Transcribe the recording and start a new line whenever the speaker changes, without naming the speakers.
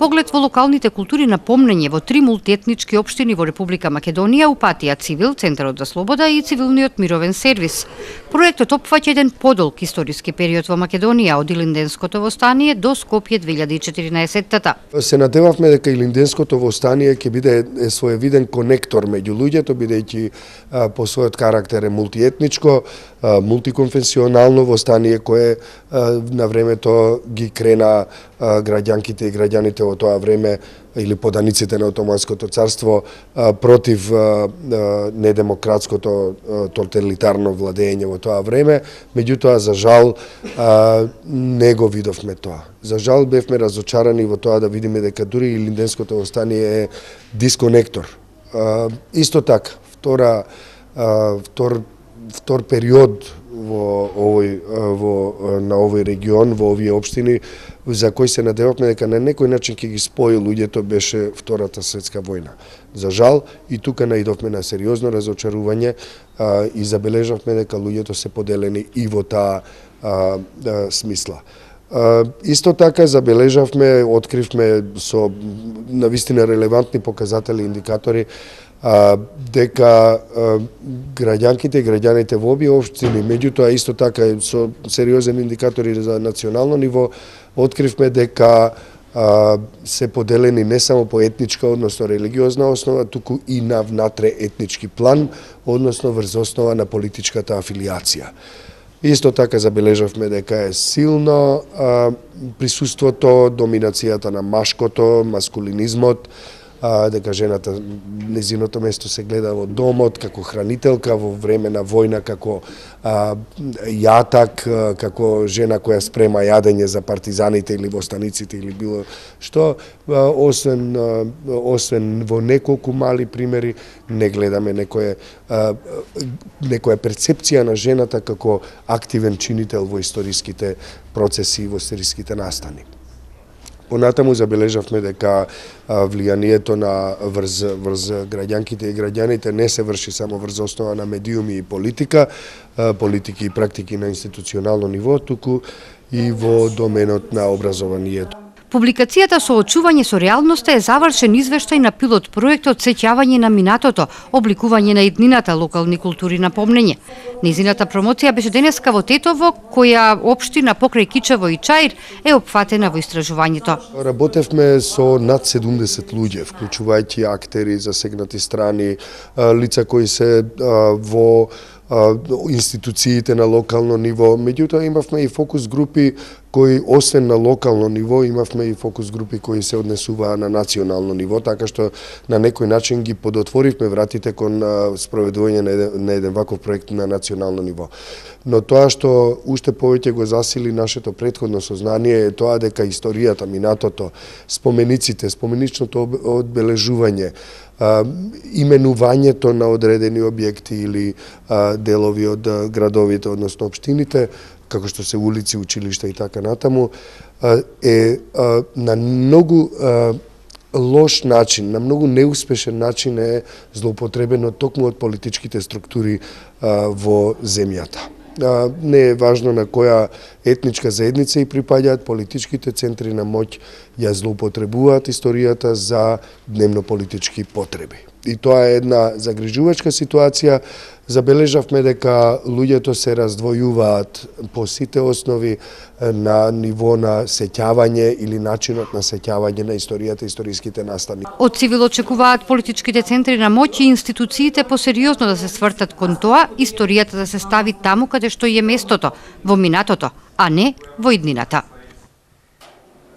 Поглед во локалните култури на помнење во 3 мултиетнички општини во Република Македонија упатија Цивил, Центарот за слобода и Цивилниот мировен сервис. Проектот опфаќа еден подолг историски период во Македонија од Илинденското востание до Скопје 2014-тата.
Се надевавме дека Илинденското востание ќе биде своевиден конектор меѓу луѓето, бидејќи по својот карактер е мултиетничко, мултиконфесионално востание кое на времето ги крена граѓанките и граѓаните во тоа време или поданиците на Отоманското царство против недемократското тоталитарно владење во тоа време, меѓутоа за жал не го видовме тоа. За жал бевме разочарани во тоа да видиме дека дури Илинденското востание е дисконектор. Исто така, втор период на овој регион, во овие општини, за кој се надевавме дека на некој начин ќе ги спои луѓето, беше Втората светска војна. За жал, и тука наидовме на сериозно разочарување и забележавме дека луѓето се поделени и во таа смисла. Исто така забележавме, откривме со навистина релевантни показатели, индикатори, дека граѓанките и граѓаните во овие општини, меѓутоа исто така со сериозен индикатори за национално ниво, откривме дека се поделени не само по етничка, односно религиозна основа, туку и на внатре етнички план, односно врз основа на политичката афилијација. Исто така забележавме дека е силно присуството, доминацијата на машкото, маскулинизмот, дека жената, незиното место се гледа во домот, како хранителка во време на војна, како јатак, како жена која спрема јадење за партизаните или востаниците или било што, освен во неколку мали примери, не гледаме некоја перцепција на жената како активен чинител во историските процеси и во историските настани. Понатаму забележавме дека влијанието на врз граѓанките и граѓаните не се врши само врз основа на медиуми и политики и практики на институционално ниво, туку и во доменот на образованието.
Публикацијата Соочување со реалноста е завршен извештај на пилот проектот Сеќавање на минатото, обликување на иднината, локални култури на помнење. Незината промоција беше денеска во Тетово, која општина покрај Кичево и Чаир е опфатена во истражувањето.
Работевме со над 70 луѓе, вклучувајќи актери, засегнати страни, лица кои се во институциите на локално ниво. Меѓутоа имавме и фокус групи кои освен на локално ниво имавме и фокус групи кои се однесуваа на национално ниво, така што на некој начин ги подотворивме вратите кон спроведување на еден ваков проект на национално ниво. Но тоа што уште повеќе го засили нашето претходно сознание е тоа дека историјата, минатото, споменичното одбележување, именувањето на одредени објекти или делови од градовите, односно општините, како што се улици, училишта и така натаму, е на многу лош начин, на многу неуспешен начин е злоупотребено токму од политичките структури во земјата. Не е важно на која етничка заедница и припаѓаат, политичките центри на моќ ја злоупотребуваат историјата за дневно-политички потреби. И тоа е една загрижувачка ситуација. Забележавме дека луѓето се раздвојуваат по сите основи на ниво на сеќавање или начинот на сеќавање на историјата и историските настани.
Од Цивил очекуваат политичките центри на моќ и институциите посериозно да се свртат кон тоа, историјата да се стави таму каде што е местото, во минатото, а не во иднината.